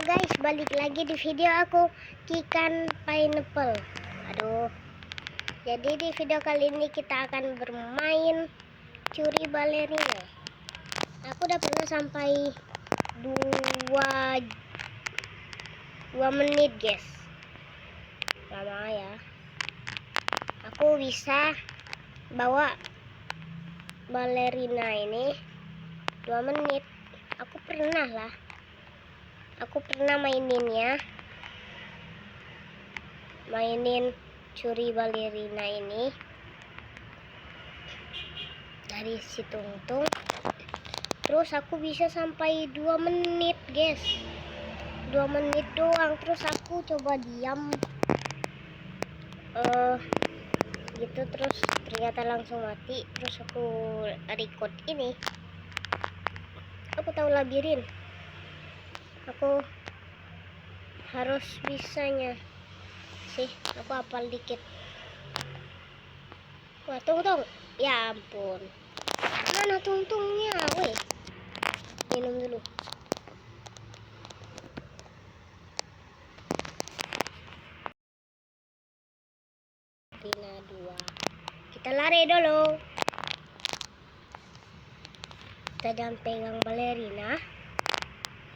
guys, balik lagi di video aku Kikan Pineapple. Jadi di video kali ini kita akan bermain curi balerina. Aku udah pernah sampai 2 menit guys. Lama ya. Aku bisa bawa balerina ini 2 menit. Aku pernah mainin curi balerina ini dari si Tungtung. Terus aku bisa sampai 2 menit guys, 2 menit doang. Terus aku coba diam gitu, terus ternyata langsung mati. Terus aku record ini, aku tahu labirin, aku harus bisanya sih. Aku hafal dikit. Wah, Tungtung, ya ampun, mana Tungtungnya? Weh, minum dulu. Balerina 2, kita lari dulu. Kita jangan pegang balerina.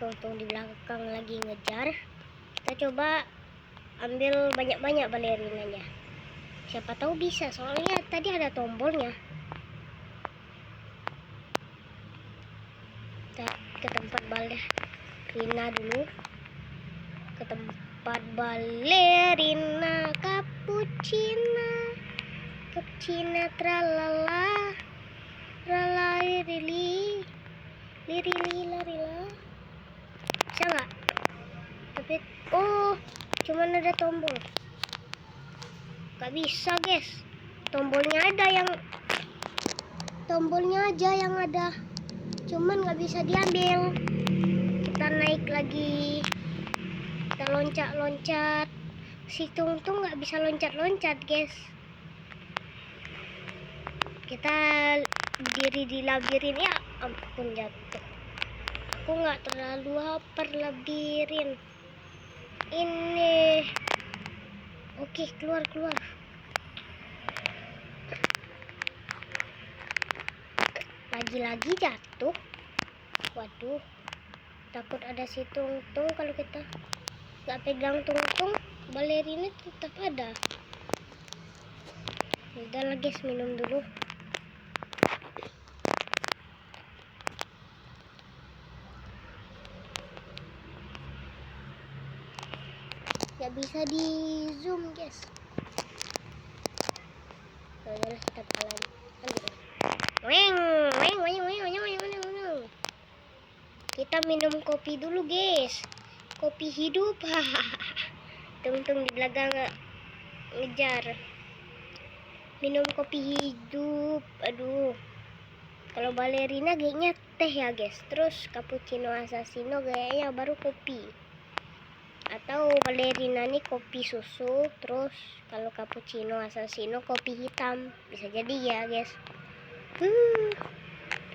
Tungtung di belakang lagi ngejar. Kita coba ambil banyak-banyak balerinanya. Siapa tahu bisa, soalnya tadi ada tombolnya. Kita ke tempat balerina dulu. Ke tempat balerina cappuccina tralala lirili larila. Bisa nggak? Tapi cuman ada tombol. Nggak bisa guys, tombolnya aja yang ada, cuman nggak bisa diambil. Kita naik lagi, kita loncat. Si Tungtung nggak bisa loncat guys. Kita berdiri di labirin, ya ampun jatuh. Aku nggak terlalu hafal labirin ini. Oke, keluar. Lagi jatuh. Waduh, takut ada si Tungtung. Kalau kita nggak pegang Tungtung, balerina tetap ada. Udah lah guys, minum dulu. Nggak bisa di zoom guys. Udah, kita pelan. Kita minum kopi dulu guys, kopi hidup. Tungtung di belakang ngejar. Minum kopi hidup. Aduh, kalau balerina kayaknya teh ya guys. Terus cappuccino assassino kayaknya baru kopi. Atau balerina nih kopi susu. Terus kalau cappuccino assassino kopi hitam. Bisa jadi ya guys.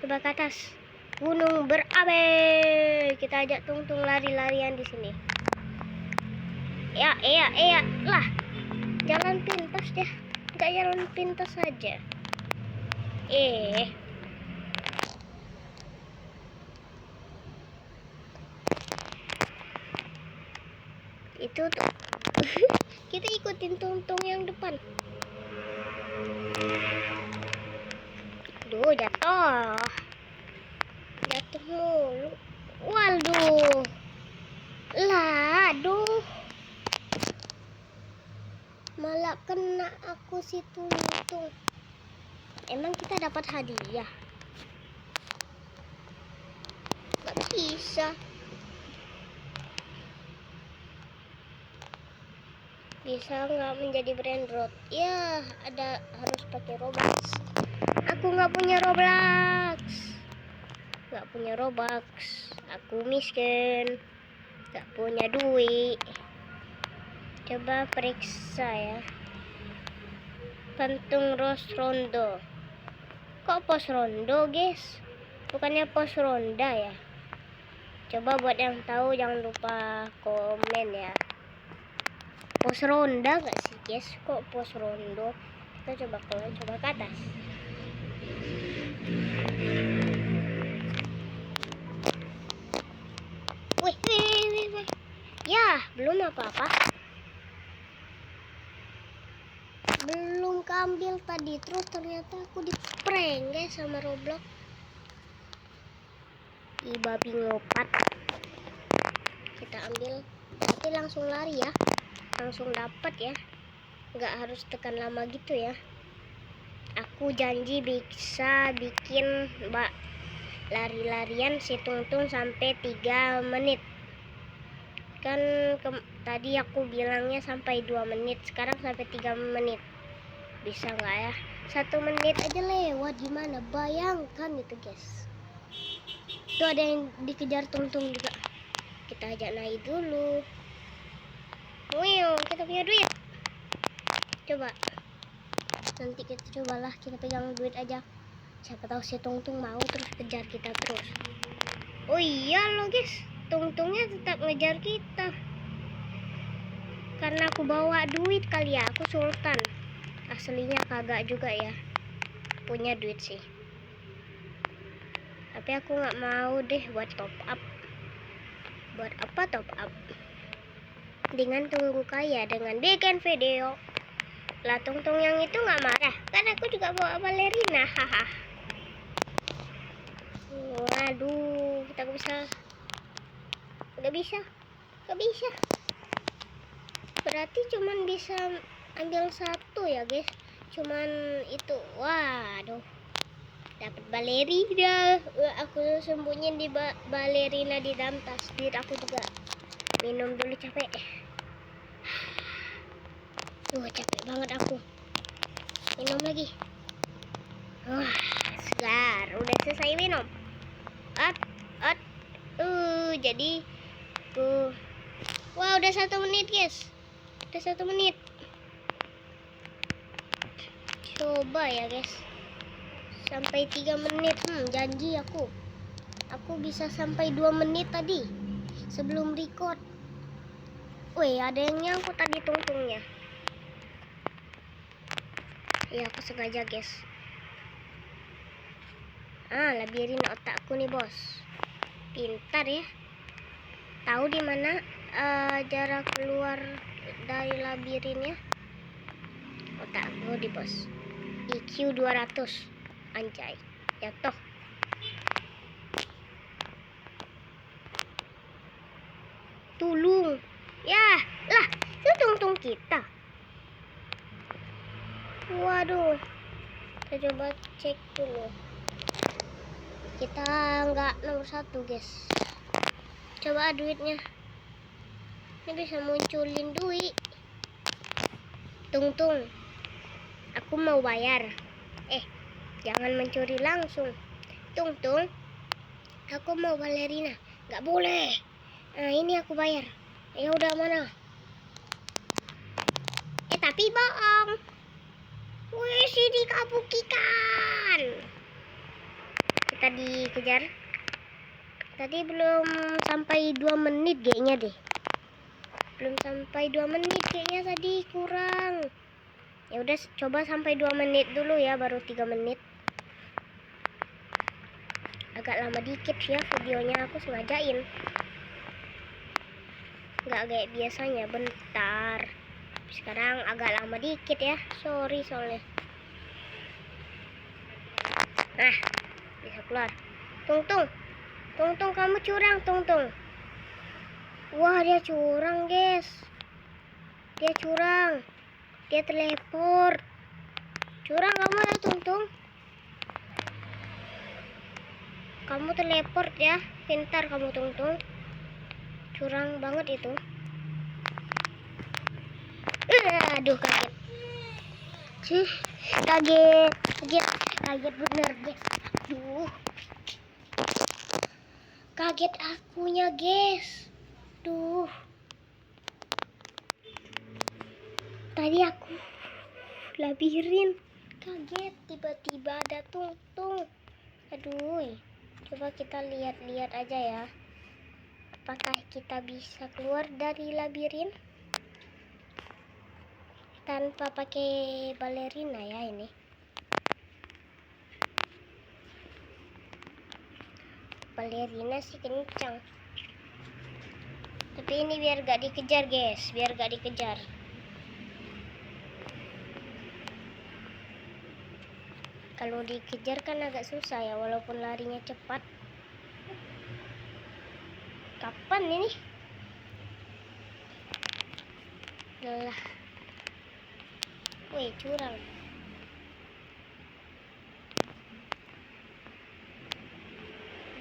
Coba ke atas gunung berabe. Kita ajak Tungtung lari-larian di sini. Ya lah, jalan pintas deh. Nggak jalan pintas saja. Itu tuh. Kita ikutin Tungtung yang depan. Aduh, jatuh mulu. Waduh. Lah, aduh. Malah kena aku si Tungtung. Emang kita dapat hadiah? Gak bisa. Bisa nggak menjadi brandrot? Ya, harus pakai Robux. Aku nggak punya Robux. Aku miskin, nggak punya duit. Coba periksa ya. Pantung Ros Rondo. Kok pos rondo guys? Bukannya pos ronda ya? Coba buat yang tahu jangan lupa komen ya. Pos ronda nggak sih guys? Kok pos rondo? Kita coba ke atas. Wih. Ya, belum apa-apa. Belum keambil tadi, terus ternyata aku di-prank guys sama Roblox. Babi ngopat. Kita ambil, tapi langsung lari ya. Langsung dapat ya. Nggak harus tekan lama gitu ya. Aku janji bisa bikin lari-larian si Tungtung sampai 3 menit. Kan tadi aku bilangnya sampai 2 menit, sekarang sampai 3 menit. Bisa nggak ya? 1 menit aja lewat, gimana? Bayangkan itu guys. Itu ada yang dikejar Tungtung juga. Kita ajak naik dulu. Wow, kita punya duit. Coba. Nanti kita cobalah, kita pegang duit aja. Siapa tahu si Tungtung mau terus kejar kita terus. Oh iya loh guys, Tungtungnya tetap ngejar kita. Karena aku bawa duit kali ya, aku sultan. Aslinya kagak juga ya. Punya duit sih. Tapi aku nggak mau deh buat top up. Buat apa top up? Dengan tunggu kaya dengan bikin video. Lah Tungtung yang itu nggak marah. Kan aku juga bawa balerina, haha. Waduh, kita nggak bisa. Berarti cuman bisa ambil 1 ya guys. Cuman itu, waduh. Dapat balerina. Aku sembunyiin di balerina di dalam tas. Duit aku juga. Minum dulu, capek. Capek banget aku. Minum lagi. Wah, segar. Udah selesai minum. Jadi tuh. Wah, udah 1 menit guys. Udah 1 menit. Coba ya guys. Sampai 3 menit. Janji aku bisa sampai 2 menit tadi sebelum record. Wih, ada yang nyangkut tadi Tungtungnya. Ya, aku sengaja guys. Labirin otakku nih bos. Pintar ya. Tahu di mana jarak keluar dari labirinnya? Otakku di bos. IQ 200. Anjay. Jatuh. Tulung. Ya, lah, itu Tungtung kita. Waduh. Kita coba cek dulu. Kita nggak nomor 1 guys. Coba duitnya. Ini bisa munculin duit. Tungtung, aku mau bayar. Jangan mencuri langsung. Tungtung, aku mau balerina. Nggak boleh. Ini aku bayar. Ya udah, mana? Tapi bohong. Wih, si dikabukikan. Kita dikejar. Tadi belum sampai 2 menit kayaknya deh. Belum sampai 2 menit kayaknya tadi, kurang. Ya udah, coba sampai 2 menit dulu ya, baru 3 menit. Agak lama dikit ya videonya, aku sengajain. Nggak kayak biasanya, bentar. Sekarang agak lama dikit ya, sorry soalnya. Bisa keluar. Tungtung, kamu curang, Tungtung. Wah, dia curang guys. Dia curang. Dia teleport. Curang kamu ya Tungtung. Kamu teleport ya. Pintar kamu Tungtung. Curang banget itu. Aduh, kaget. Kaget bener guys. Aduh. Kaget akunya guys. Duh. Tadi aku labirin, kaget tiba-tiba ada Tungtung. Aduh. Coba kita lihat-lihat aja ya. Apakah kita bisa keluar dari labirin tanpa pakai balerina ya ini? Balerina sih kencang. Tapi ini biar gak dikejar guys, biar gak dikejar. Kalau dikejar kan agak susah ya, walaupun larinya cepat. Kapan ini? Lelah. Wih, curang.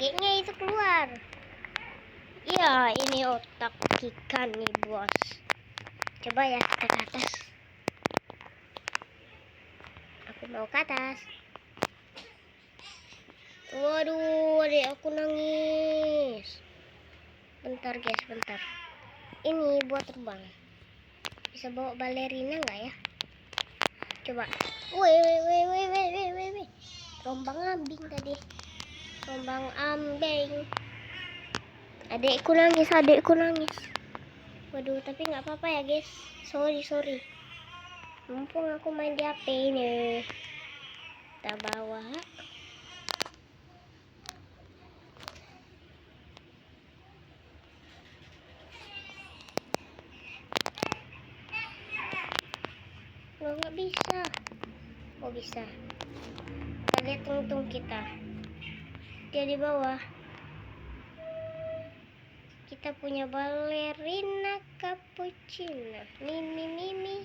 G-nya itu keluar. Ya, ini otak ikan nih bos. Coba ya kita ke atas. Aku mau ke atas. Waduh, adek aku nangis. Bentar guys, bentar. Ini buat terbang. Bisa bawa balerina nggak ya? Coba. Wih. Rombang ambing tadi. Rombang ambing. Adekku nangis. Waduh, tapi nggak apa-apa ya guys. Sorry. Mumpung aku main di HP ini. Kita bawa. Loh, nggak bisa. Oh bisa. Kita lihat tungtung kita. Dia di bawah. Kita punya balerina cappuccino. Mimi.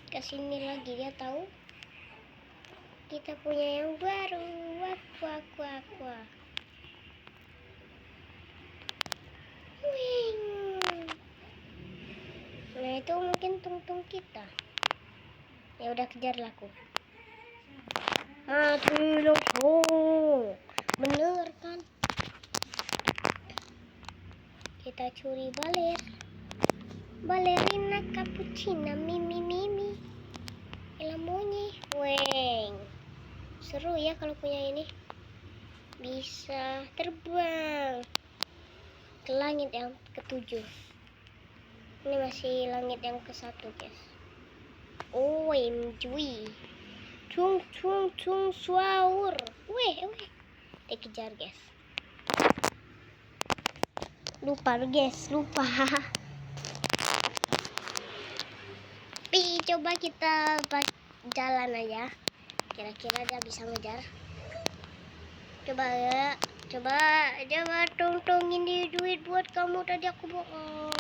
Kesini lagi dia tahu. Kita punya yang baru. Wah. Wing. Nah itu mungkin tungtung kita. Ya udah kejar laku. Mati langsung. Bener kan? Kita curi balerina cappuccino. Mimi. Ilamunyi. Weng. Seru ya kalau punya ini. Bisa terbang ke langit yang ke-7. Ini masih langit yang ke-1 guys. OMG. Cung suaur. Weh. Dikejar guys. Lupa. Tapi coba kita jalan aja. Kira-kira dia bisa ngejar. Coba tong ini duit buat kamu, tadi aku bohong.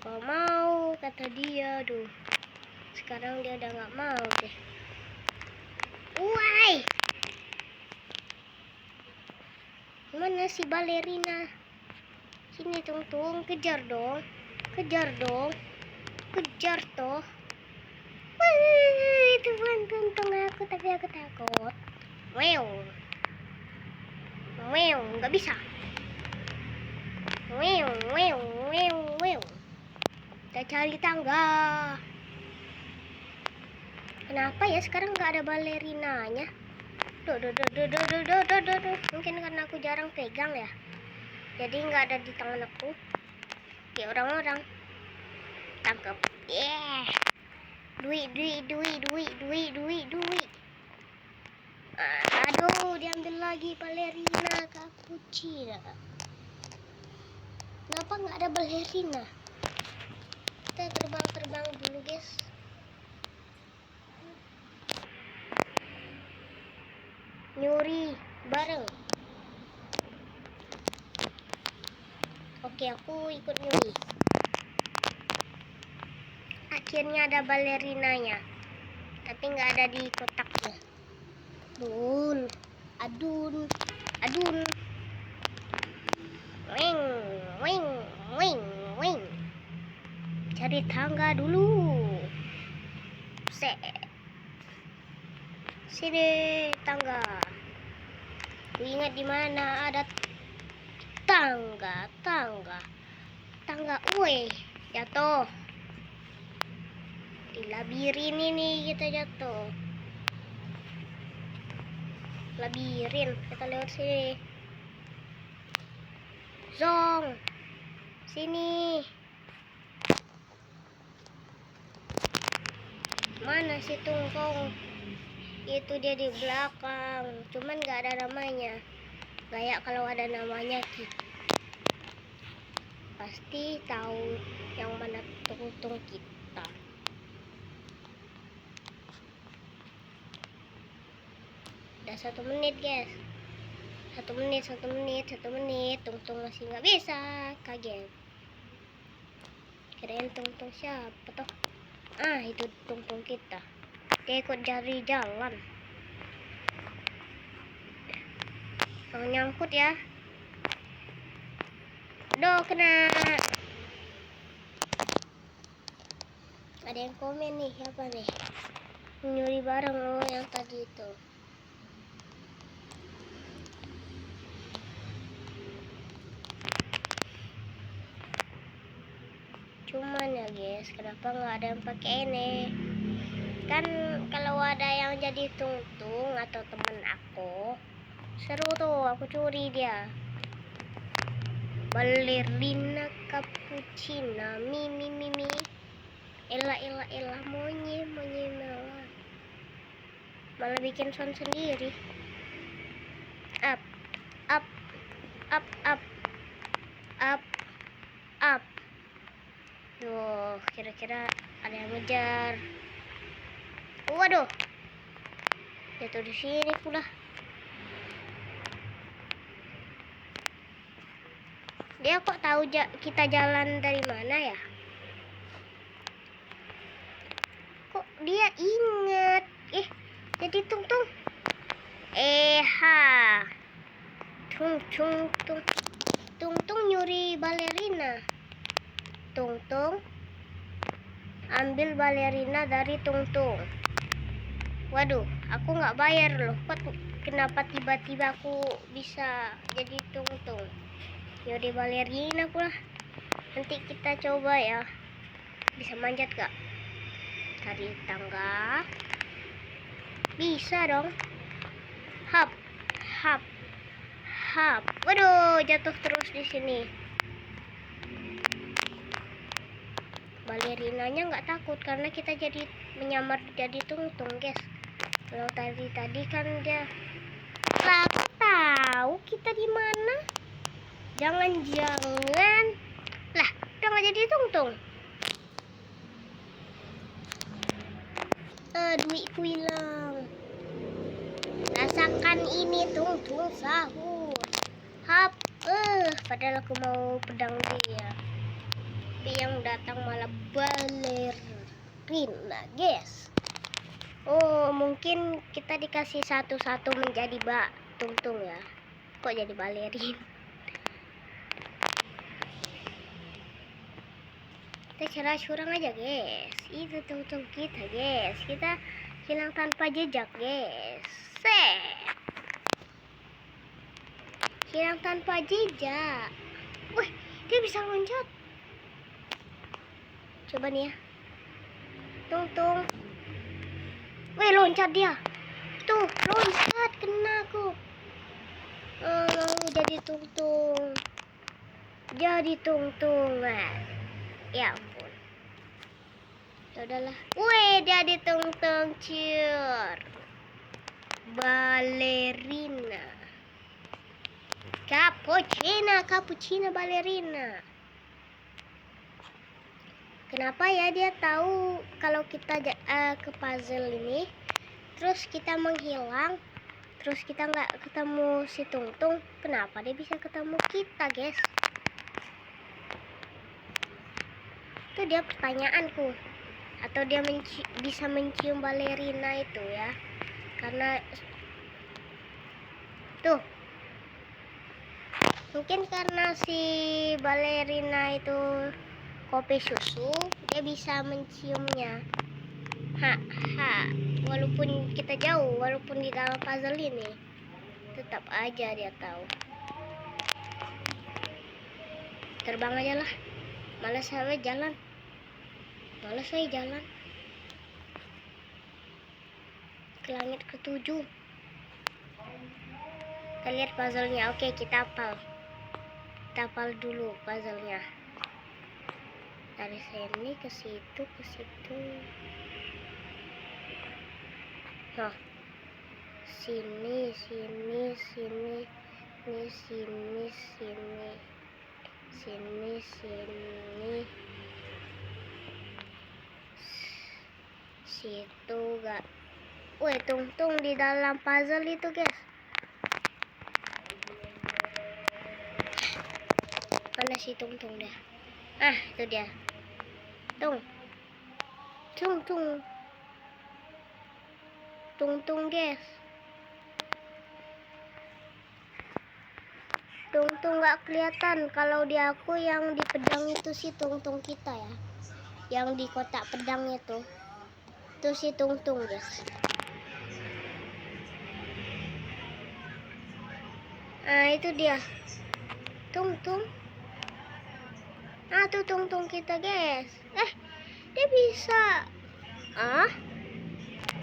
Gak mau kata dia. Duh, sekarang dia udah gak mau deh. Woi, mana si balerina? Sini tungtung, kejar dong. Kejar toh. Wih, itu bukan tungtung aku, tapi aku takut. Wow, nggak bisa. Wow. Kita cari tangga. Kenapa ya sekarang nggak ada balerinanya? Duh. Mungkin karena aku jarang pegang ya. Jadi nggak ada di tangan aku. Kayak orang-orang. Tangkap. Yeah. Duit. Aduh, diambil lagi balerina cappuccino. Kenapa nggak ada balerina? Kita terbang dulu guys. Nyuri bareng. Oke, aku ikut nyuri. Akhirnya ada balerinanya, tapi nggak ada di kotaknya. Adun. Wing. Cari tangga dulu. Sini tangga. Ku ingat di mana ada tangga. Woi, jatuh. Di labirin ini kita jatuh. labirin. Kita lewat sini. Zong. Sini. Mana si Tungtong? Itu dia di belakang. Cuman gak ada namanya. Kayak kalau ada namanya kita pasti tahu yang mana Tungtung kita. Udah 1 menit guys. 1 menit. Tungtung masih nggak bisa. Kaget. Kirain Tungtung siapa toh? Itu Tungtung kita. Dia ikut cari jalan. Jangan nyangkut ya. Aduh, kena. Ada yang komen nih, siapa nih? Nyuri barang loh yang tadi itu. Cuman ya guys, kenapa nggak ada yang pakai ini? Kan kalau ada yang jadi Tungtung atau temen aku, seru tuh, aku curi dia. Balerina cappuccina, mi. Ela, monye malah bikin sound sendiri. Up. Duh, kira-kira ada yang ngejar. Waduh, jatuh di sini pula. Dia kok tahu kita jalan dari mana ya? Kok dia ingat? Jadi Tungtung. Tungtung nyuri balerina. Tungtung ambil balerina dari Tungtung. Waduh, aku nggak bayar loh. Kenapa tiba-tiba aku bisa jadi Tungtung? Nyuri balerina pula. Nanti kita coba ya. Bisa manjat gak? Cari tangga. Bisa dong. Hap. Waduh, jatuh terus di sini. Balerinanya nggak takut karena kita jadi menyamar jadi Tungtung, guys. Kalau tadi kan dia tahu kita di mana. Jangan lah, udah nggak jadi Tungtung. Duitku hilang. Rasakan ini Tungtung sahur. Hap. Padahal aku mau pedang dia. Tapi yang datang malah balerina, guys. Oh, mungkin kita dikasih satu-satu menjadi Tungtung ya. Kok jadi balerin? Kita cara curang aja, guys. Itu Tungtung kita, guys. Kita hilang tanpa jejak, guys. Hilang tanpa jejak. Wih, dia bisa loncat. Coba nih ya. Tungtung. Wih, loncat dia. Tuh, loncat, kena aku. Mau jadi Tungtung. Ya ampun. Udahlah. Wih, jadi Tungtung ciur. Balerina. Cappuccino balerina. Kenapa ya dia tahu kalau kita ke puzzle ini, terus kita menghilang, terus kita nggak ketemu si Tungtung? Kenapa dia bisa ketemu kita, guys? Itu dia pertanyaanku. Atau dia bisa mencium balerina itu ya? Karena tuh, mungkin karena si balerina itu kopi susu, dia bisa menciumnya. Walaupun kita jauh, walaupun di dalam puzzle ini, tetap aja dia tahu. Terbang aja lah. Malas saya jalan. Ke langit ke-7. Kita lihat puzzle-nya. Oke, kita hafal. Kita hafal dulu puzzle-nya. Dari sini ke situ, ke situ. Nah, sini, sini, sini, ini sini, sini, sini, sini, situ gak. Wih, tungtung di dalam puzzle itu, guys. Mana si tungtung dia? Ah, itu dia. Tung, tungtung, guys. Tungtung nggak kelihatan. Kalau di aku yang di pedang itu si tungtung kita ya. Yang di kotak pedang itu si tungtung, guys. Ah, itu dia. Tungtung. Ah, tuh tungtung kita, guys. Dia bisa. Ah,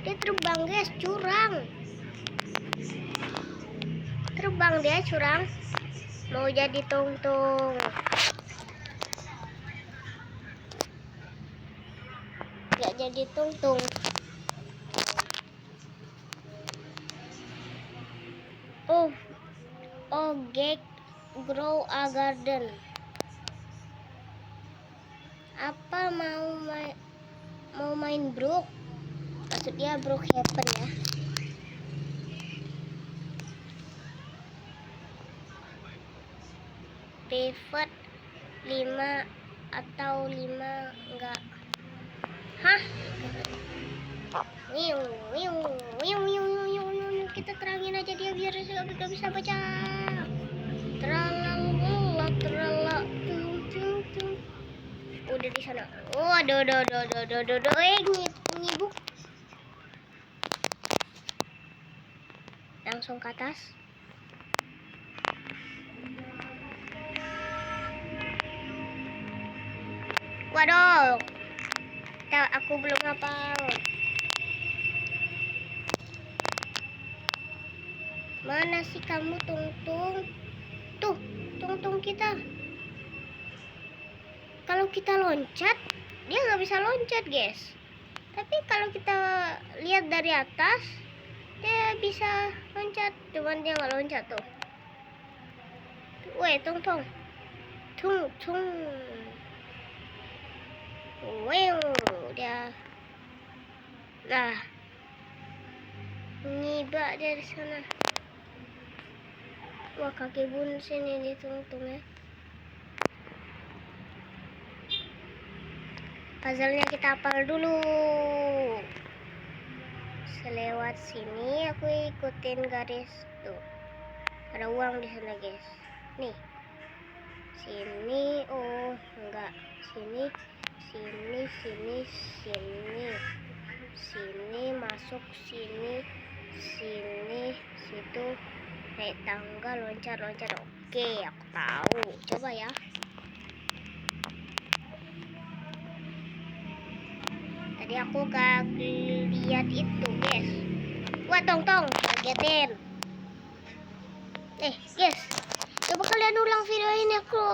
dia terbang, guys. Curang. Terbang dia, curang. Mau jadi tungtung. Gak jadi tungtung. Get grow a garden. Apa mau main Brook? Maksudnya Brookhaven ya. Pivot 5 atau 5 enggak. Hah? Kita terangin aja dia biar gak bisa baca. Tralala. Udah di sana. Oh, aduh. Ngibuk. Langsung ke atas. Waduh. Aku belum hafal. Mana sih kamu, tungtung? Tuh, tungtung kita. Kalau kita loncat, dia nggak bisa loncat, guys. Tapi kalau kita lihat dari atas, dia bisa loncat. Cuman dia nggak loncat tuh. Weh, tungtung. Tung. Wow, dia. Nah, ngibak dari sana. Wah, kaki bun sini di tungtung ya. Puzzle-nya kita hafal dulu. Selewat sini aku ikutin garis tuh. Ada uang di sana, guys. Nih. Sini, oh enggak. Sini, masuk sini, situ, naik tangga, loncat. Oke, aku tahu. Coba ya. Tadi aku gak lihat itu, guys. Wah, tong, kagetin. Guys, coba kalian ulang video ini. Aku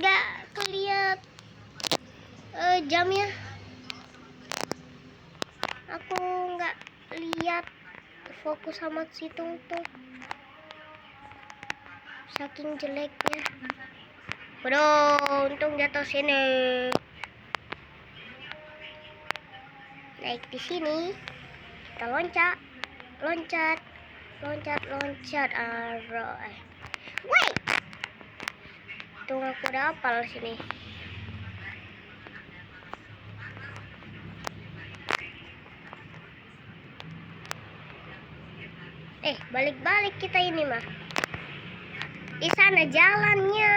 gak kelihat jamnya. Aku nggak lihat fokus sama si tungtung. Saking jeleknya. Waduh, untung jatuh sini. Naik di sini. Kita loncat. Wait. Tunggu, aku udah hafal sini. Balik kita ini mah. Di sana jalannya.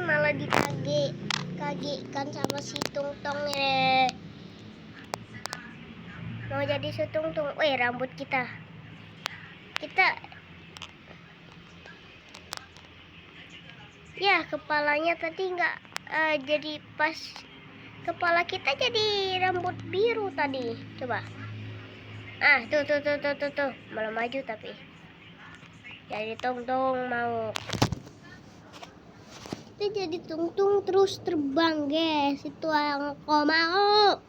Malah dikagekan sama si tungtung ini. Mau jadi si tungtung. Rambut kita. Ya, kepalanya tadi nggak jadi pas. Kepala kita jadi rambut biru tadi. Coba. Tuh. Malah maju tapi. Jadi Tungtung mau. Itu jadi Tungtung terus terbang, guys. Itu yang aku mau.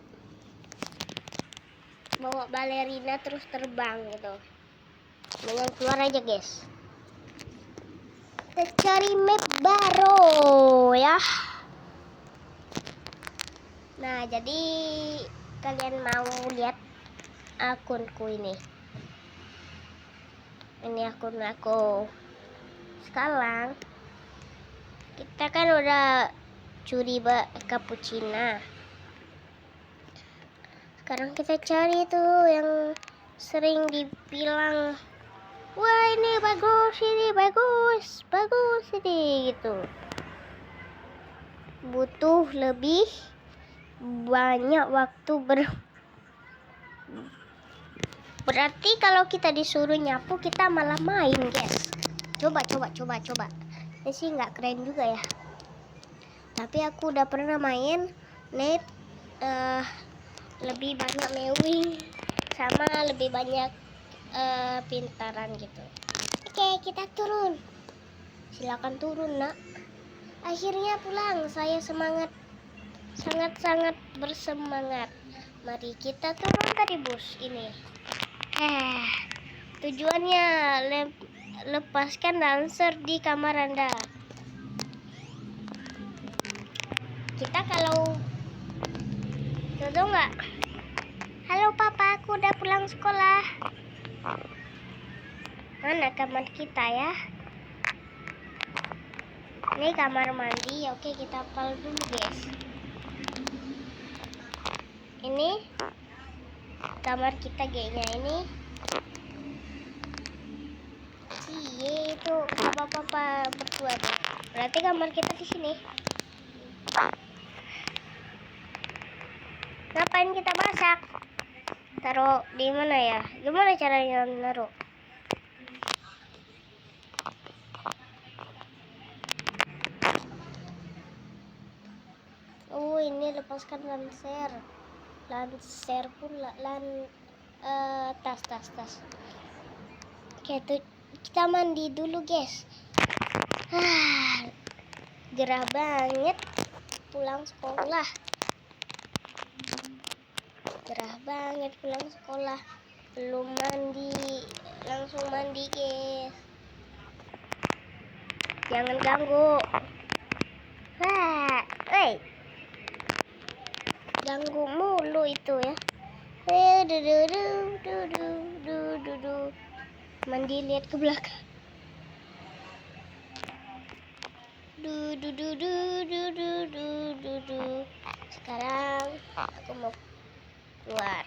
Bawa balerina terus terbang gitu. Mendingan keluar aja, guys. Kita cari map baru ya. Nah, jadi kalian mau lihat akunku ini. Ini akun aku. Sekarang kita kan udah curi cappuccino. Sekarang kita cari tuh yang sering dibilang, wah ini bagus ini gitu. Butuh lebih banyak waktu berarti kalau kita disuruh nyapu kita malah main, guys. Coba. Ini sih nggak keren juga ya. Tapi aku udah pernah main net lebih banyak mewing sama lebih banyak pintaran gitu. Oke, kita turun. Silakan turun, Nak. Akhirnya pulang. Saya sangat bersemangat. Mari kita turun dari bus ini. Tujuannya lepaskan dancer di kamar Anda. Kita kalau jodoh nggak? Halo papa, aku udah pulang sekolah. Mana kamar kita ya? Ini kamar mandi. Oke, kita hafal dulu, guys. Ini kamar kita kayaknya ini. Itu papa berdua tuh. Berarti kamar kita di sini. Ngapain kita masak? Taruh di mana ya? Gimana caranya naruh? Oh, ini lepaskan lancer pula tas. Oke, tuh kita mandi dulu, guys. Gerah banget pulang sekolah. Belum mandi, langsung mandi, guys. Jangan ganggu. Ganggu mulu itu ya. Mandi, lihat ke belakang. Sekarang aku mau keluar.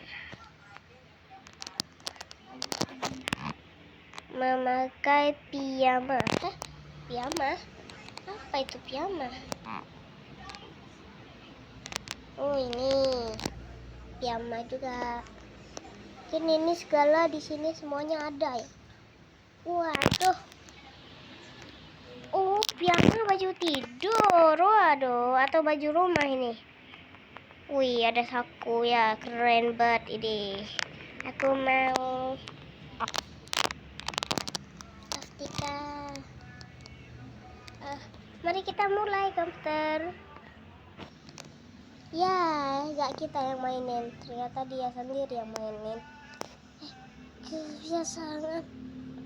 Memakai piyama. Piyama? Apa itu piyama? Oh, ini piyama juga. Ini segala di sini semuanya ada ya. Waduh. Oh, piyama baju tidur. Waduh, atau baju rumah ini. Wih, ada saku ya, keren banget ini. Aku mau Astika. Mari kita mulai, komputer. Ya, gak kita yang mainin. Ternyata dia sendiri yang mainin. Kebiasaan.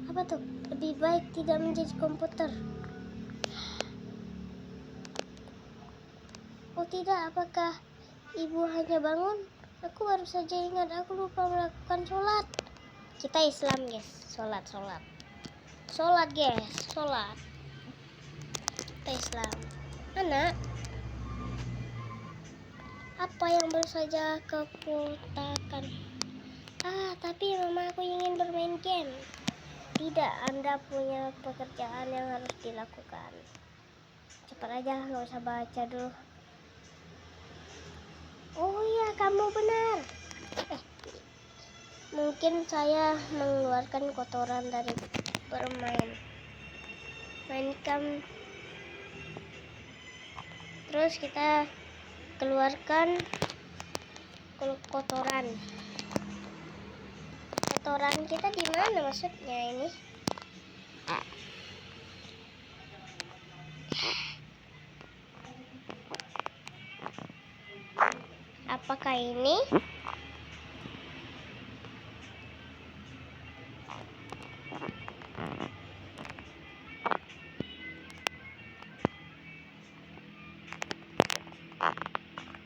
Apa tuh? Lebih baik tidak menjadi komputer. Oh tidak, apakah ibu hanya bangun? Aku baru saja ingat, aku lupa melakukan sholat. Kita Islam, guys. Sholat, guys. Sholat. Kita Islam. Anak, apa yang baru saja kau katakan? Tapi mama, aku ingin bermain game. Tidak, Anda punya pekerjaan yang harus dilakukan. Cepat aja, nggak usah baca dulu. Oh iya, kamu benar. Mungkin saya mengeluarkan kotoran dari bermain. Mainkan. Terus kita keluarkan kotoran. Kotoran kita di mana maksudnya ini? Apakah ini?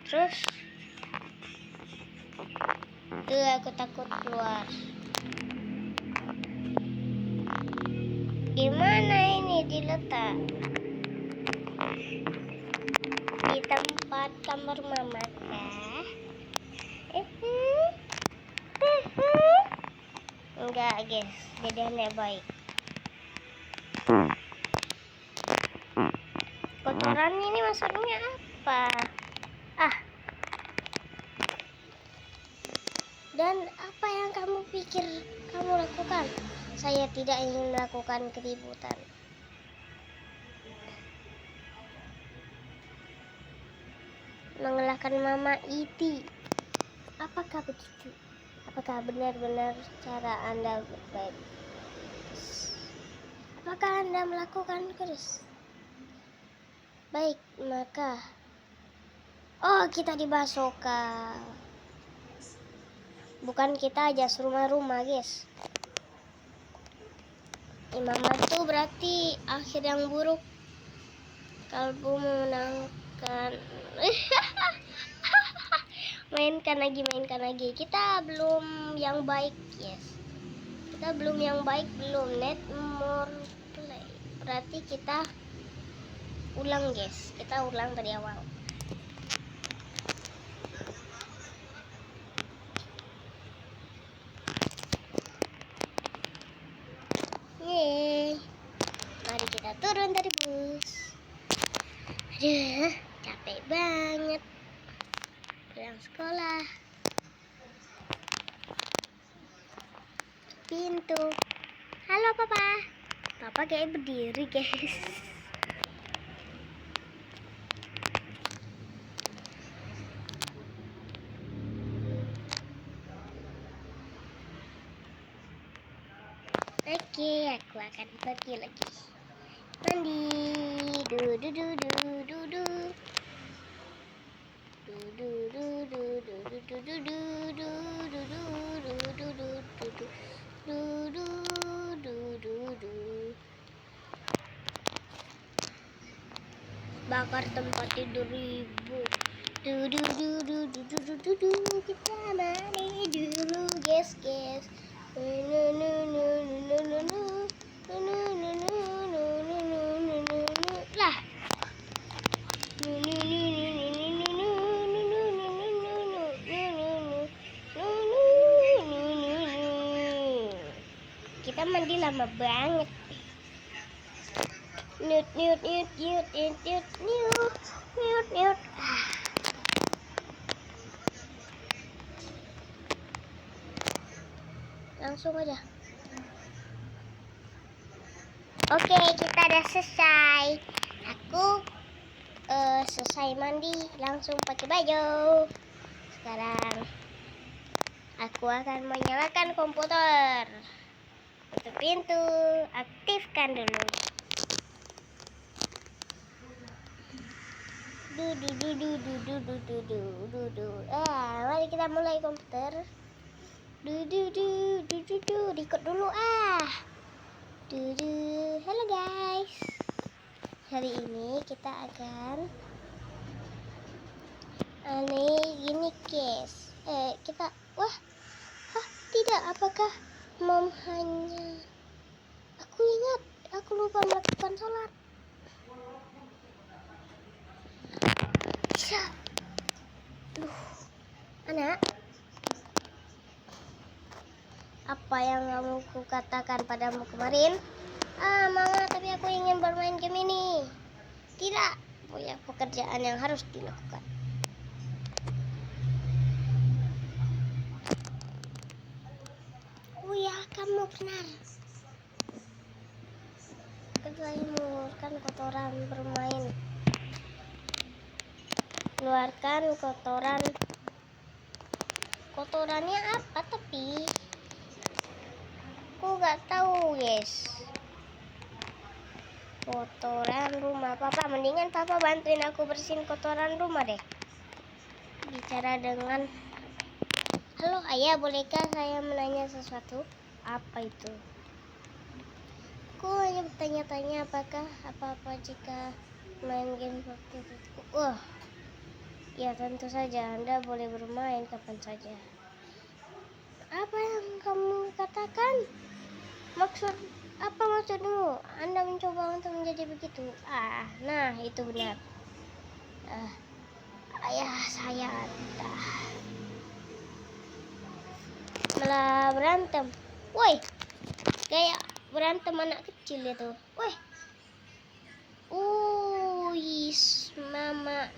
Terus aku takut keluar. Gimana ini diletak? Di tempat kamar mama kah? Enggak guys, jadi anak baik. Kotoran ini maksudnya apa? Dan apa yang kamu pikir kamu lakukan? Saya tidak ingin melakukan keributan. Mengalahkan Mama Iti. Apakah begitu? Apakah benar-benar cara Anda berbaik? Apakah Anda melakukan kurs? Baik, maka kita dibasoka. Bukan kita aja, rumah-rumah guys. Imam itu berarti akhir yang buruk. Kalbu memenangkan. mainkan lagi. Kita belum yang baik, yes. Kita belum yang baik, belum. Let more play. Berarti kita ulang guys. Kita ulang dari awal. Yeay. Mari kita turun dari bus. Aduh, capek banget. Pulang sekolah. Pintu. Halo papa. Papa kayak berdiri guys. Oke, aku akan pergi lagi. Mandi. Bakar tempat tidur ibu. Kita mandi dulu guys. Lah. Kita mandi lama banget. Nyut. Langsung aja. Oke, kita udah selesai. Aku selesai mandi, langsung pakai baju. Sekarang aku akan menyalakan komputer. Tutup pintu, aktifkan dulu. Mari kita mulai komputer. Record dulu Halo guys. Hari ini kita akan gini guys. Kita tidak, apakah mom hanya aku ingat aku lupa melakukan sholat. Anak, apa yang kamu katakan padamu kemarin? Mama, tapi aku ingin bermain game ini. Tidak, punya pekerjaan yang harus dilakukan. Oh ya, kamu benar. Kecuali mengeluarkan kotoran bermain. Keluarkan kotoran. Kotorannya apa tapi? Aku nggak tahu guys. Kotoran rumah. Papa, mendingan papa bantuin aku bersihin kotoran rumah deh. Bicara dengan... Halo ayah, bolehkah saya menanya sesuatu? Apa itu? Aku hanya bertanya-tanya apakah apa-apa jika main game waktu itu. Wah, ya tentu saja, Anda boleh bermain kapan saja. Apa yang kamu katakan? Apa maksudmu? Anda mencoba untuk menjadi begitu? Nah itu benar. Ayah saya malah berantem. Woi, kayak berantem anak kecil itu. Woi, mama.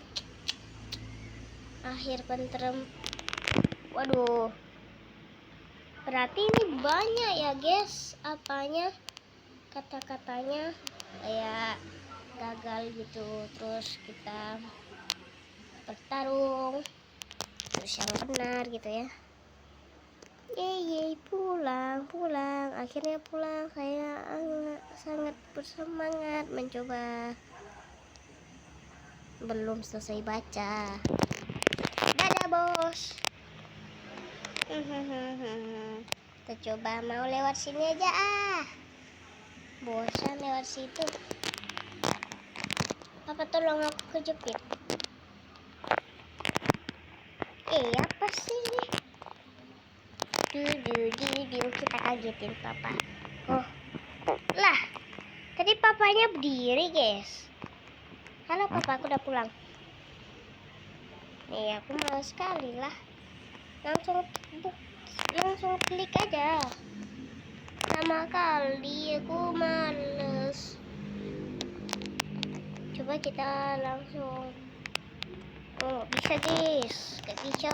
Akhir penterem. Waduh. Berarti ini banyak ya guys, kata-katanya kayak gagal gitu. Terus kita bertarung, terus yang benar gitu ya. Yeay, pulang. Akhirnya pulang. Saya sangat bersemangat mencoba. Belum selesai baca. Dadah bos. Kita coba mau lewat sini aja bosan lewat situ. Papa tolong aku kejepit. Apa sih ini? Kita kagetin papa. Oh lah, tadi papanya berdiri guys. Halo papa, aku udah pulang. Nih aku malas sekali lah. Langsung klik aja. Lama kali aku males. Coba kita langsung. Oh bisa guys, gak bisa.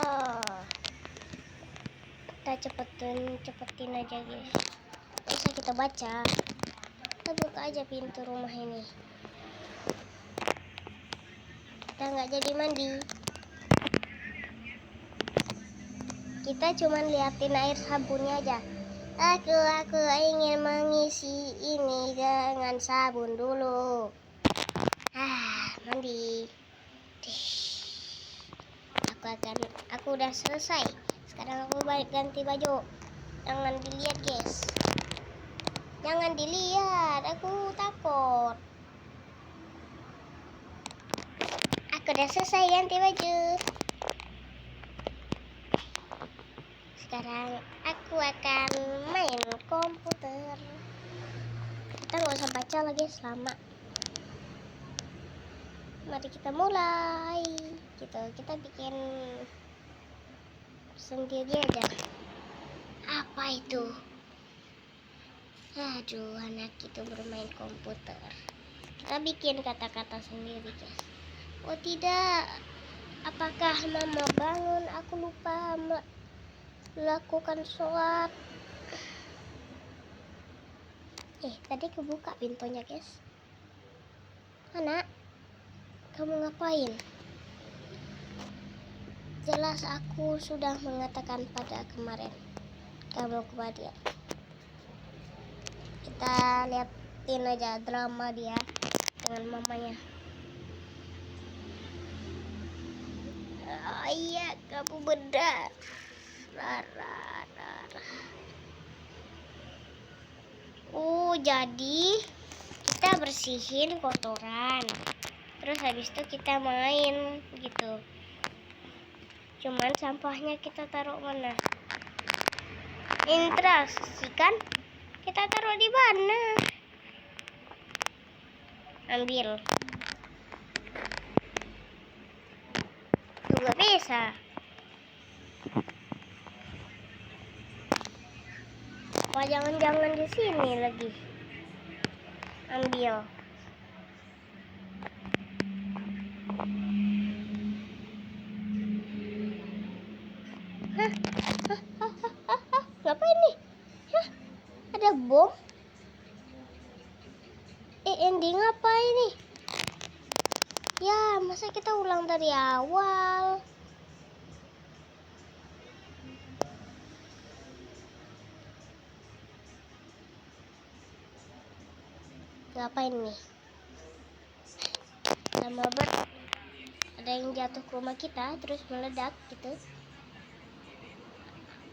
Kita cepetin aja guys. Bisa kita baca. Kita buka aja pintu rumah ini. Kita nggak jadi mandi. Kita cuman liatin air sabunnya aja. Aku ingin mengisi ini dengan sabun dulu. Mandi. Aku udah selesai. Sekarang aku balik ganti baju. Jangan dilihat guys. Jangan dilihat, aku takut. Aku udah selesai ganti baju. Sekarang aku akan main komputer. Kita nggak usah baca lagi lama. Mari kita mulai. Kita bikin sendiri aja. Apa itu? Aduh, anak itu bermain komputer. Kita bikin kata-kata sendiri guys. Oh tidak, apakah mama bangun? Aku lupa melakukan sholat. Tadi kebuka pintunya guys. Anak, kamu ngapain? Jelas aku sudah mengatakan pada kemarin kamu kemudian. Kita liatin aja drama dia dengan mamanya. Iya, kamu benar. Jadi kita bersihin kotoran. Terus habis itu kita main gitu. Cuman sampahnya kita taruh mana? Interaksi kan? Kita taruh di mana? Ambil. Juga bisa. Apa jangan-jangan di sini lagi? Ambil. Ngapain nih? Ada bom? Ending apa ini? Ya, masa kita ulang dari awal? Ngapain nih? Lama banget. Ada yang jatuh ke rumah kita terus meledak gitu.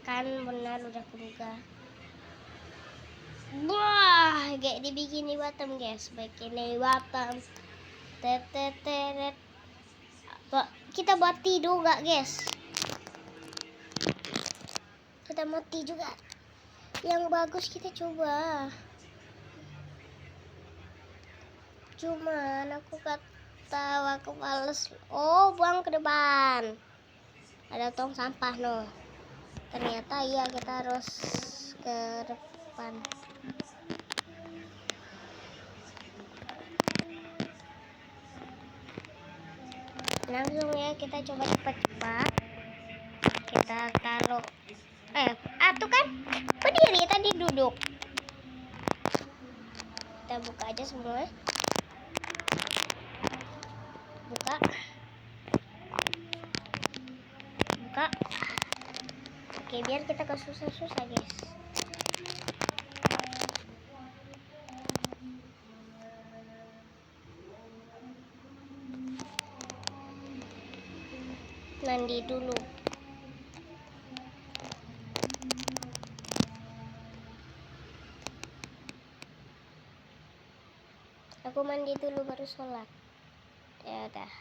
Kan benar udah kuduga. Wah, kayak dibikin di Batam guys, bikin di Batam. Tetetet. Kita mati juga guys. Kita mati juga. Yang bagus kita coba. Cuman aku kata aku males. Oh, buang ke depan. Ada tong sampah no. Ternyata iya kita harus ke depan. Langsung ya kita coba cepat-cepat. Kita taruh tuh kan berdiri tadi duduk. Kita buka aja semua. Buka. Oke, biar kita gak susah-susah guys. Mandi dulu. Aku mandi dulu baru sholat. Ya udah.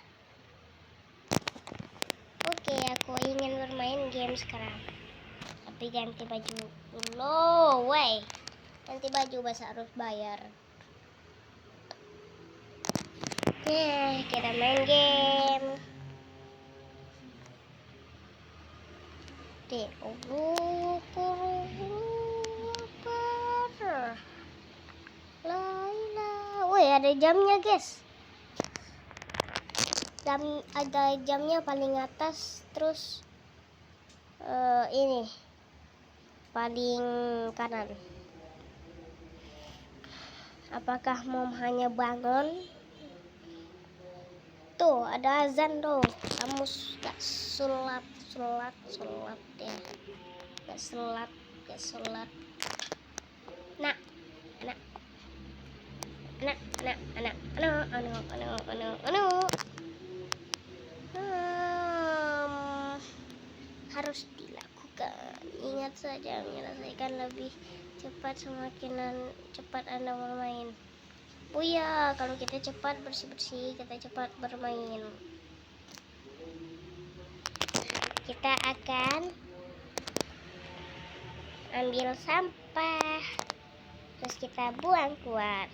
Oke, aku ingin bermain game sekarang. Tapi ganti baju dulu, wey. Ganti baju bahasa harus bayar. Oke, kita main game. Woi, ada jamnya guys. Ada jamnya paling atas, terus ini paling kanan. Apakah mom hanya bangun? Tuh ada azan tuh. Kamu gak sholat ya. Gak sholat. Nak. Harus dilakukan. Ingat saja menyelesaikan lebih cepat semakin cepat Anda bermain. Oh ya, kalau kita cepat bersih-bersih, kita cepat bermain. Kita akan ambil sampah, terus kita buang keluar.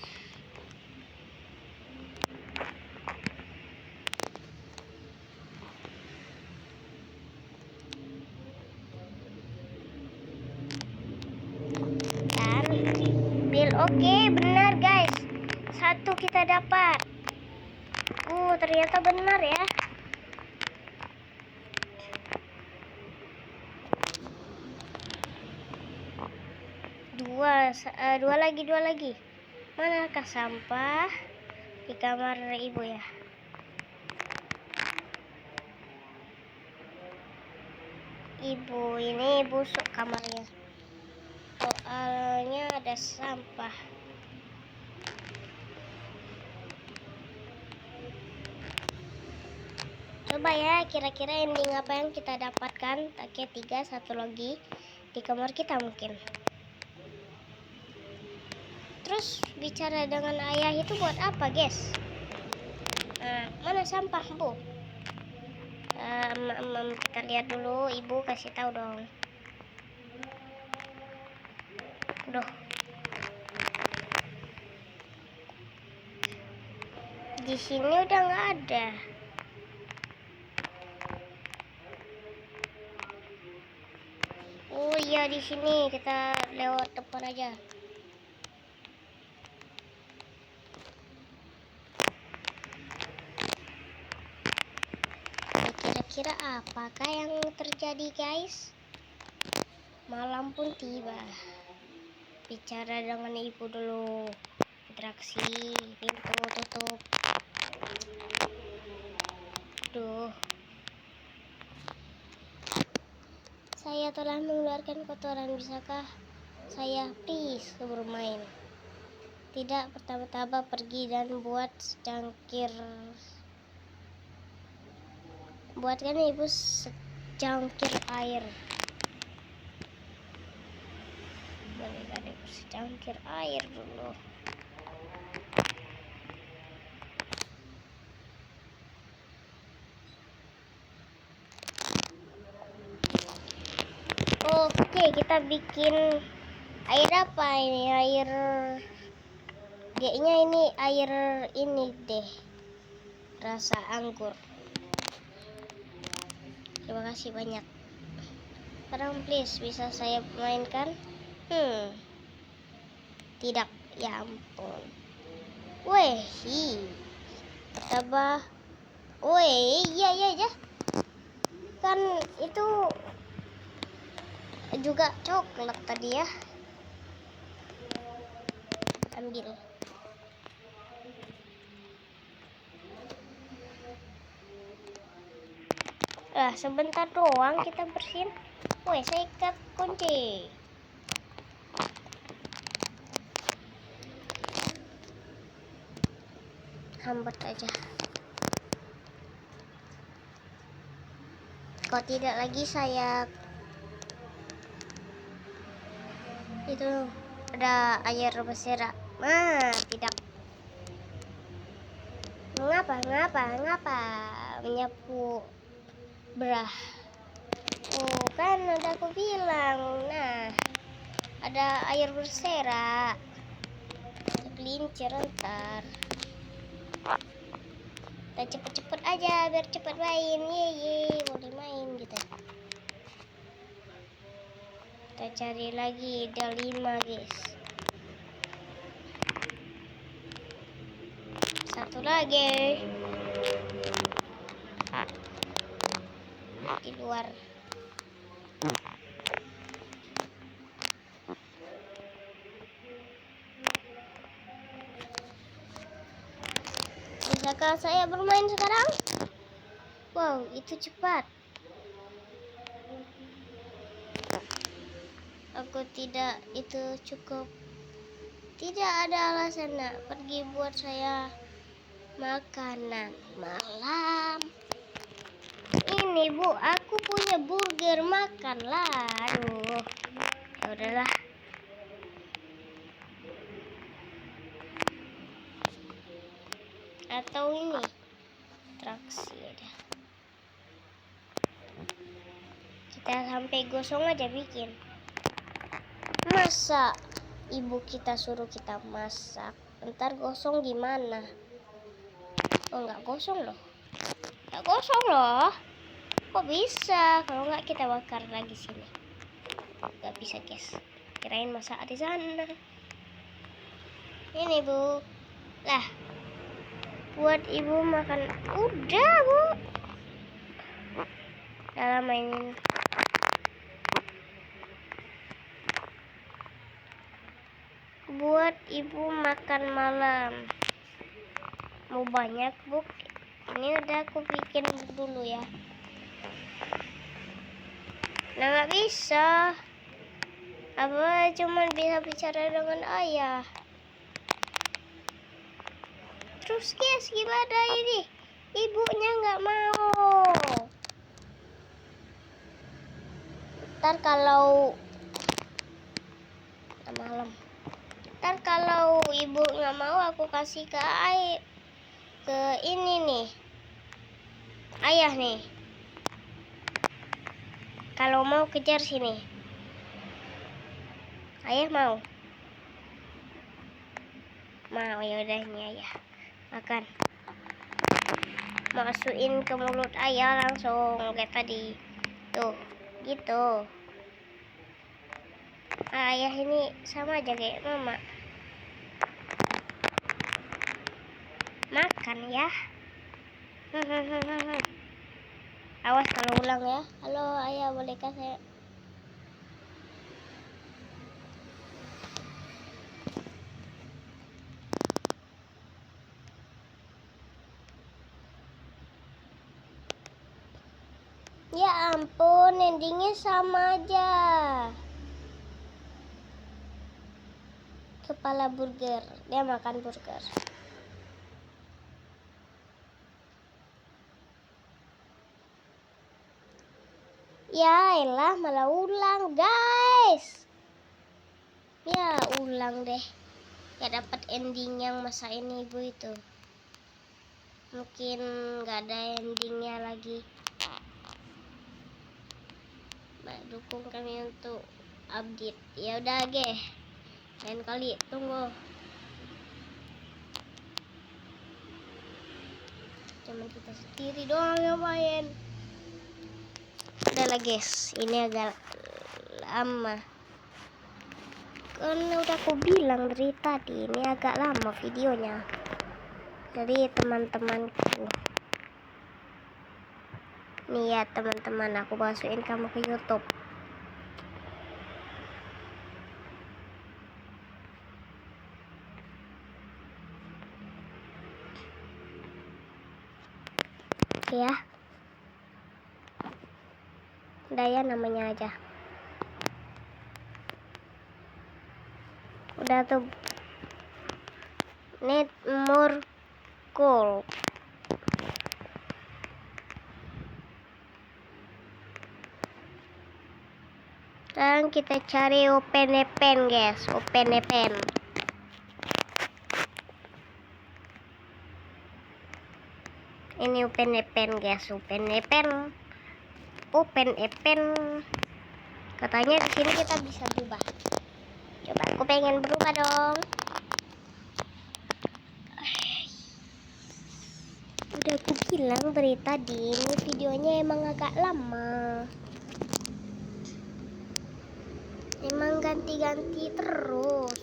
Dan bil oke, benar guys. 1 kita dapat. Ternyata benar ya. 2 lagi. Manakah sampah? Di kamar ibu ya. Ibu ini busuk kamarnya. Soalnya ada sampah. Coba ya, kira-kira ending apa yang kita dapatkan. Oke, 3, 1 lagi di kamar kita mungkin. Terus bicara dengan ayah itu buat apa guys? Mana sampah bu? Kita lihat dulu, ibu kasih tahu dong. Duh. Di sini udah nggak ada. Oh iya, di sini kita lewat depan aja. Kira-kira apakah yang terjadi guys? Malam pun tiba. Bicara dengan ibu dulu. Interaksi, pintu tutup. Duh. Saya telah mengeluarkan kotoran, bisakah saya please bermain? Tidak, pertama-tama pergi dan buat secangkir Buatkan ibu secangkir air. Berikan ibu secangkir air dulu. Oke, kita bikin air apa ini? Air G-nya ini air ini deh. Rasa anggur. Terima kasih banyak. Sekarang please bisa saya mainkan? Tidak, ya ampun. Weh, tambah. Weh, iya. Kan itu juga coklat tadi ya. Ambil. Sebentar doang kita bersihin. Weh, saya ikat kunci. Hambat aja. Kalau tidak lagi saya itu ada air bersera. Tidak. Ngapa menyapu berah. Kan udah aku bilang. Nah, ada air bersera. Kelincir ntar. Kita cepet-cepet aja biar cepet main. Ye, boleh main gitu. Kita cari lagi, ada 5 guys. Satu lagi di luar. Bisakah saya bermain sekarang? Wow, itu cepat. Aku tidak, itu cukup. Tidak ada alasan nak pergi buat saya makanan malam. Ini bu, aku punya burger, makanlah. Aduh, ya udahlah. Atau ini atraksi ada. Kita sampai gosong aja bikin. Masa ibu kita suruh kita masak, ntar gosong gimana? Oh, nggak gosong loh. Kok bisa? Kalau nggak kita bakar lagi sini. Nggak bisa guys. Kirain masak di sana. Ini bu. Lah, buat ibu makan. Udah bu. Dalam mainin. Buat ibu makan malam. Mau banyak bu. Ini udah aku bikin dulu ya. Nah, nggak bisa. Apa cuman bisa bicara dengan ayah. Terus guys, gimana ini? Ibunya nggak mau. Ntar kalau malam. Ntar kalau ibu nggak mau, aku kasih ke ayah. Ke ini nih. Ayah nih. Kalau mau kejar sini. Ayah mau? Mau, ya udah ini ayah. Makan. Masukin ke mulut ayah langsung kayak tadi. Tuh, gitu. Ayah ini sama aja kayak mama. Makan ya. Awas kalau ulang ya. Halo ayah, bolehkah saya? Ya ampun, endingnya sama aja. Kepala burger, dia makan burger. Ya elah, malah ulang guys. Ya ulang deh. Gak dapat ending yang masain ibu itu. Mungkin gak ada endingnya lagi. Dukung kami untuk update. Ya udah ge. Lain kali tunggu. Cuman kita sendiri doang yang main. Udah lah guys, ini agak lama. Karena udah aku bilang dari tadi, ini agak lama videonya. Jadi teman-temanku. Nih ya teman-teman, aku masukin kamu ke YouTube. Ya. Udah ya namanya aja. Udah tuh. Need more gold. Dan kita cari open pen guys, open pen. Ini open pen guys, open pen. Katanya di sini kita bisa berubah. Coba aku pengen berubah dong. Udah aku bilang dari tadi, ini videonya emang agak lama. Emang ganti-ganti terus.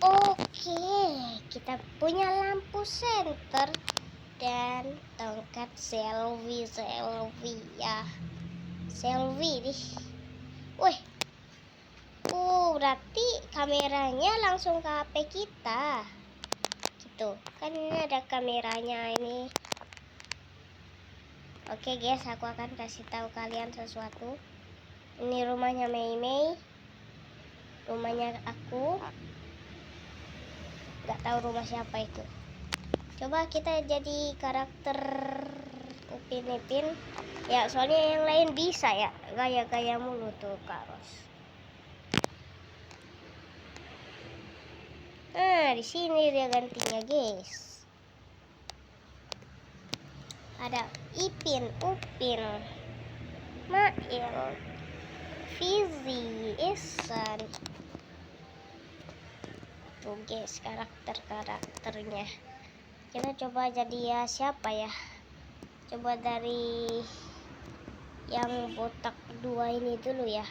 Oke, kita punya lampu senter dan tongkat selfie ya. Selfie nih. Wih. Berarti kameranya langsung ke HP kita. Gitu. Kan ini ada kameranya ini. Oke guys, aku akan kasih tahu kalian sesuatu. Ini rumahnya Mei. Rumahnya aku. Gak tahu rumah siapa itu. Coba kita jadi karakter Upin Ipin. Ya, soalnya yang lain bisa ya. Gaya-gaya mulu tuh Kak Ros. Nah, di sini dia gantinya, guys. Ada Ipin, Upin, Mail, Fizi, Ihsan. Tuh, guys, karakternya. Kita coba jadi ya siapa ya? Coba dari yang botak kedua ini dulu ya.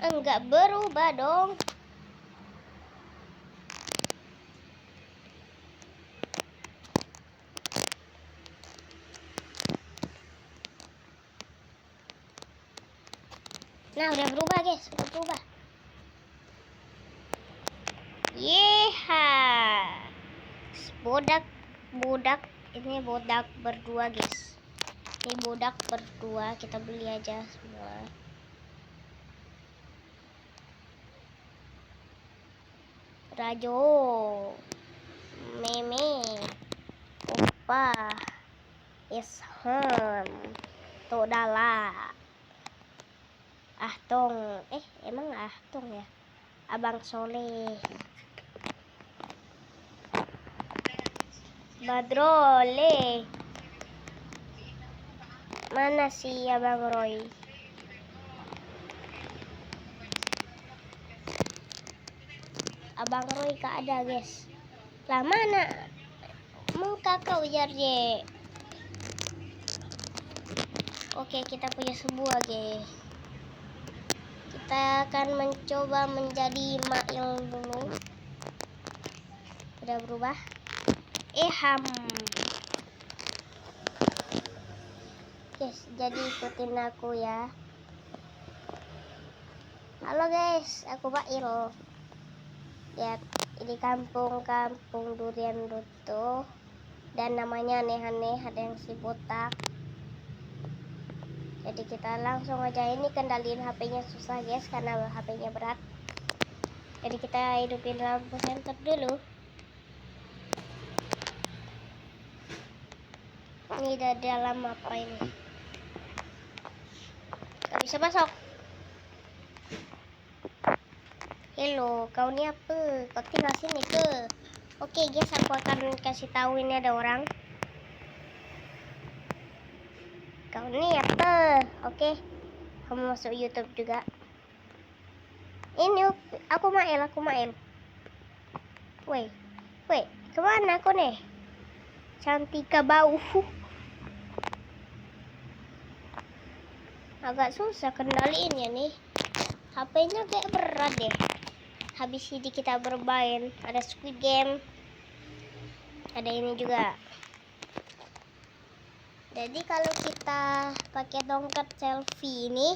Enggak berubah dong. Nah, udah berubah guys, udah berubah. Yeha. Bodak ini bodak berdua guys. Ini bodak berdua, kita beli aja semua. Rajo, Meme, Opa, Isham, Todala, Ahtong. Emang Ahtong ya? Abang Soleh, Badrole. Mana si Abang Roy? Abang Roy gak ada guys. Lah mana? Muka kau Jarje. Oke, kita punya sebuah guys. Kita akan mencoba menjadi Mail dulu. Udah berubah. Eham. Guys, jadi ikutin aku ya. Halo guys, aku Mail. Lihat, ini kampung durian rutuh. Dan namanya aneh-aneh, ada yang si botak. Jadi kita langsung aja, ini kendaliin HP-nya susah guys karena HP-nya berat. Jadi kita hidupin lampu senter dulu. Ini dalam apa ini? Gak bisa masuk. Hello, kau ni apa? Kau tinggal sini ke? Oke guys, aku akan kasih tahu ini ada orang. Kau ni apa? Oke, kamu masuk YouTube juga. Ini aku Mael. Woi, kemana aku nih? Cantika bau. Agak susah kendaliin ya nih. HP-nya kayak berat deh. Habis ini kita bermain. Ada Squid Game. Ada ini juga. Jadi kalau kita pakai tongkat selfie ini,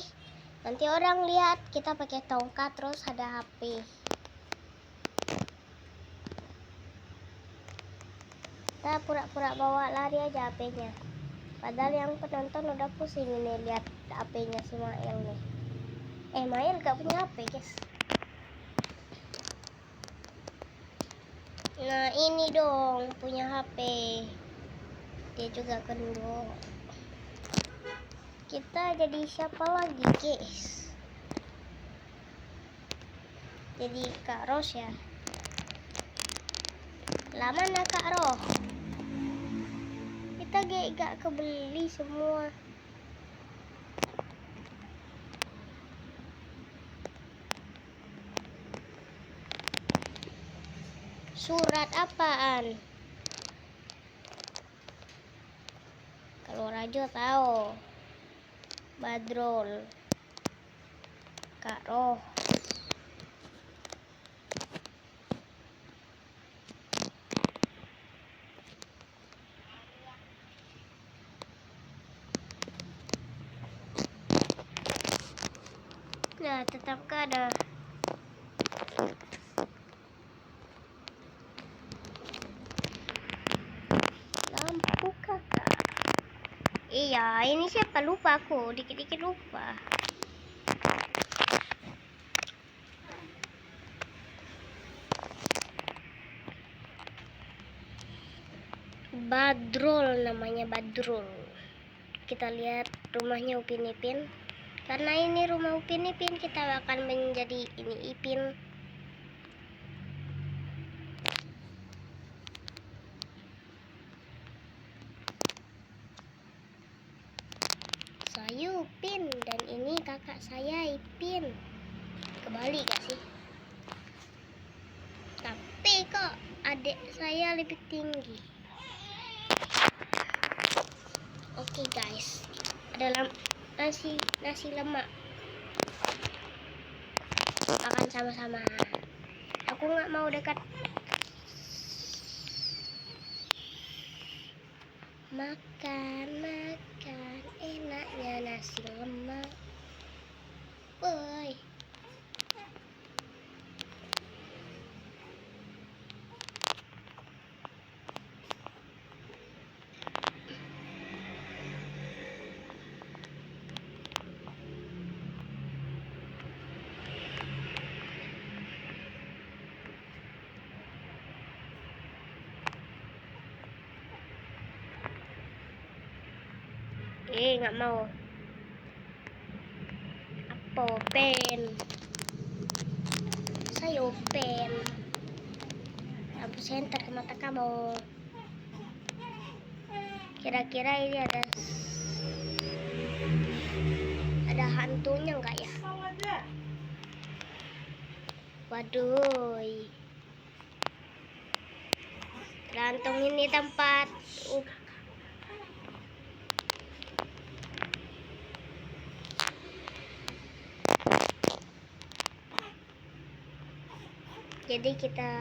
nanti orang lihat kita pakai tongkat terus ada HP. Kita pura-pura bawa lari aja HP-nya. Padahal yang penonton udah pusing ini lihat HP-nya si Mael nih. Mael gak punya HP guys. Nah ini dong punya HP. Dia juga kendor. Kita jadi siapa lagi guys? Jadi Kak Ros ya. Lama nak Kak Ros? Kita gak kebeli semua. Surat apaan? Kalau Rajo tahu. Badrol. Kak Roh. Nah, tetap ada. Lampu kakak. Iya, ini siapa? Lupa aku. Dikit-dikit lupa. Badrul namanya, Badrul. Kita lihat rumahnya Upin Ipin. Karena ini rumah Upin Ipin, kita akan menjadi ini Ipin. Saya Upin dan ini kakak saya Ipin. Kebalik gak sih? Tapi kok adik saya lebih tinggi. Oke guys, ada nasi lemak. Makan sama-sama. Aku nggak mau dekat. Makan enaknya nasi lemak. Woi. Nggak mau. Apa pen? Saya pen. Lampu senter ke mata kamu. Kira-kira ini ada hantunya nggak ya? Waduh. Gantung ini tempat. Jadi kita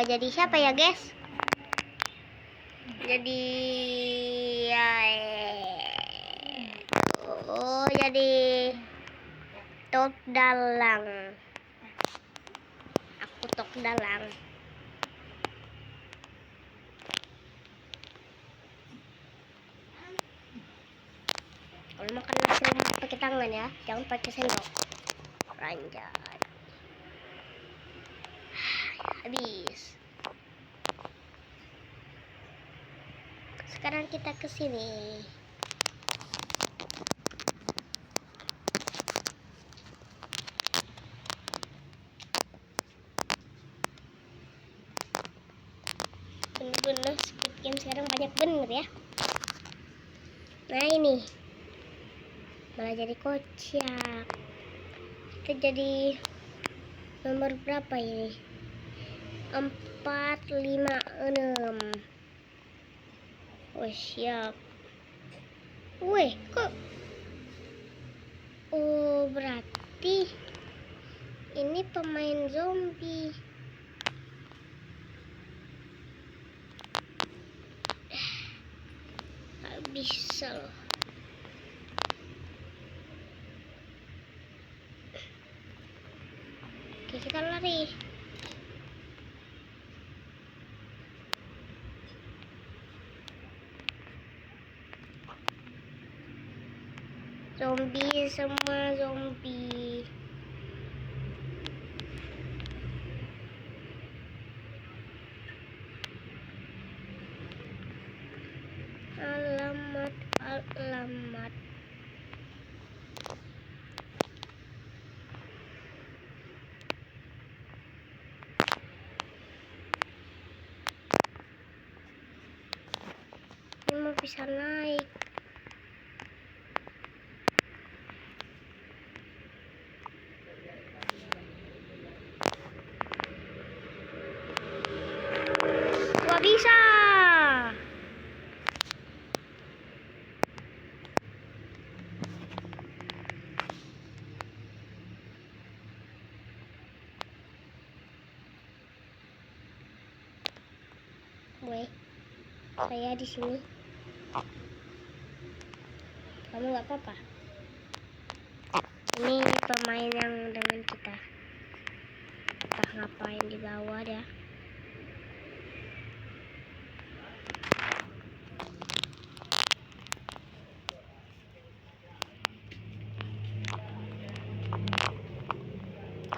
jadi siapa ya guys? Jadi ya, jadi Tok Dalang. Aku Tok Dalang. Kalau makan nasi lemak pakai tangan ya, jangan pakai sendok. Ranjat. Habis. sekarang kita ke sini. Bener-bener Squid Game sekarang banyak bener ya. Nah ini malah jadi kocak. Kita jadi nomor berapa ini? 4, 5, 6. Oh siap. Weh kok. Oh berarti ini pemain zombie. Gak bisa loh. Oke kita lari. Zombie, semua zombie. Alamat. Ini mau bisa naik. Gak bisa. Weh, saya di sini. Kamu nggak apa-apa? Ini pemain yang dengan kita. Entah ngapain di bawah ya.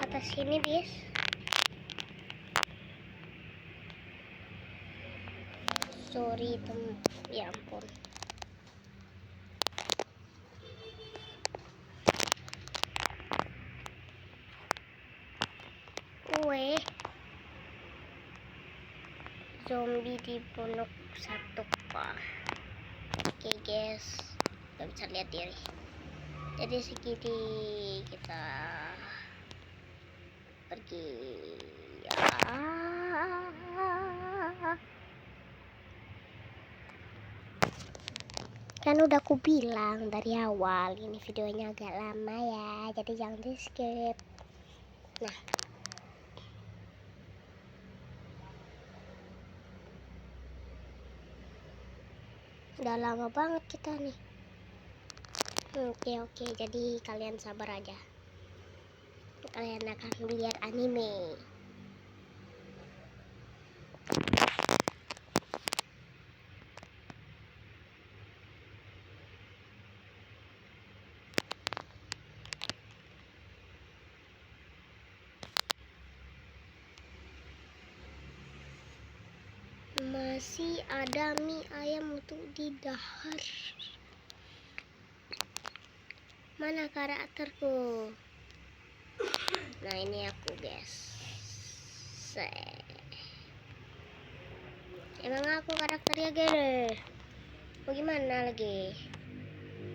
Atas sini bis. Sorry ya ampun. Weh, zombie di pondok 1 pak. Oke guys, gak bisa lihat diri. Jadi segini kita pergi ya. Kan udah aku bilang dari awal ini videonya agak lama ya, jadi jangan di skip. Nah, udah lama banget kita nih. Oke, jadi kalian sabar aja. Kalian akan lihat anime. Masih ada mie ayam untuk didahar. Mana karakterku? Nah ini aku guys. Emang aku karakternya gede. Bagaimana lagi?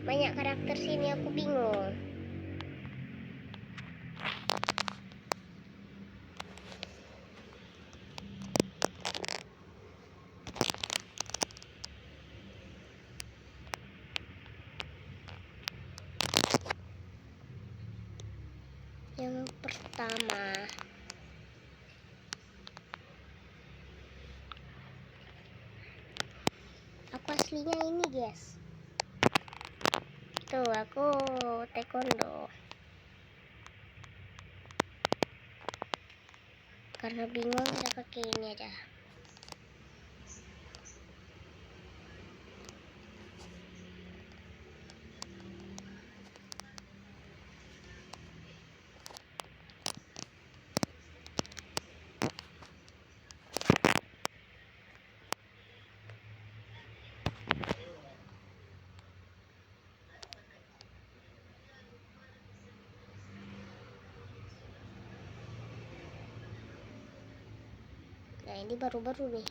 Banyak karakter sini aku bingung. Yang pertama aku aslinya ini guys. Tuh aku taekwondo. Karena bingung udah pakai ini aja. Nah, ini baru-baru nih.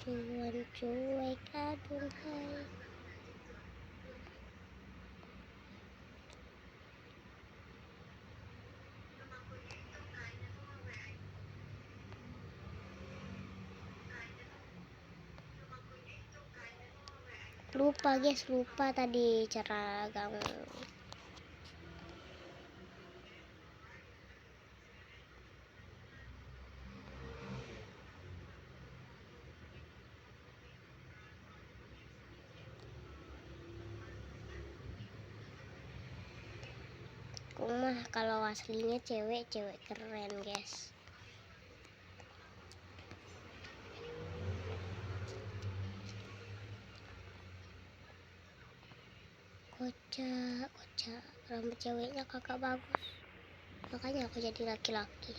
Suan cuek aduhai. Lupa guys, lupa tadi cara kamu. Mah kalau aslinya cewek keren guys. Kocak rambut ceweknya kakak bagus, makanya aku jadi laki-laki.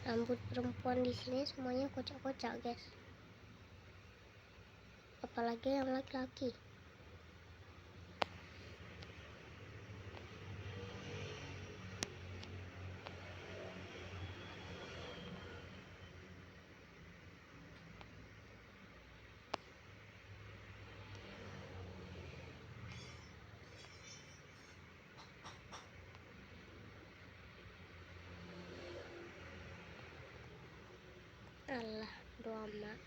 Rambut perempuan di sini semuanya kocak-kocak guys, apalagi yang laki-laki. Allah, doa mak.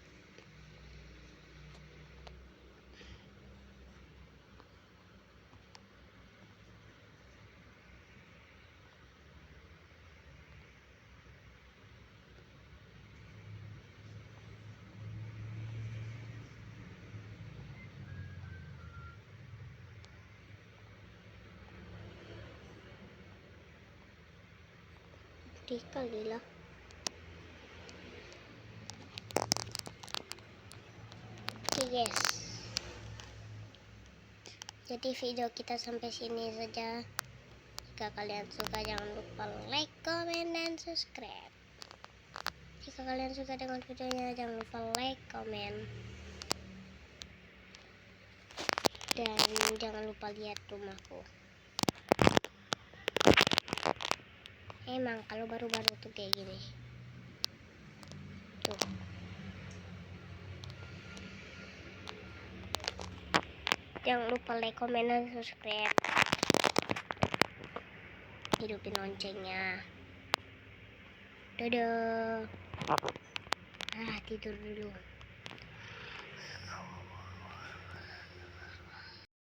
Sedih kali lah. Oke guys, jadi video kita sampai sini saja. Jika kalian suka jangan lupa like, comment, dan subscribe. Jika kalian suka dengan videonya jangan lupa like, comment, dan jangan lupa lihat rumahku. Emang kalau baru-baru tuh kayak gini tuh. Jangan lupa like, comment, dan subscribe. Hidupin loncengnya. Dadah. Tidur dulu.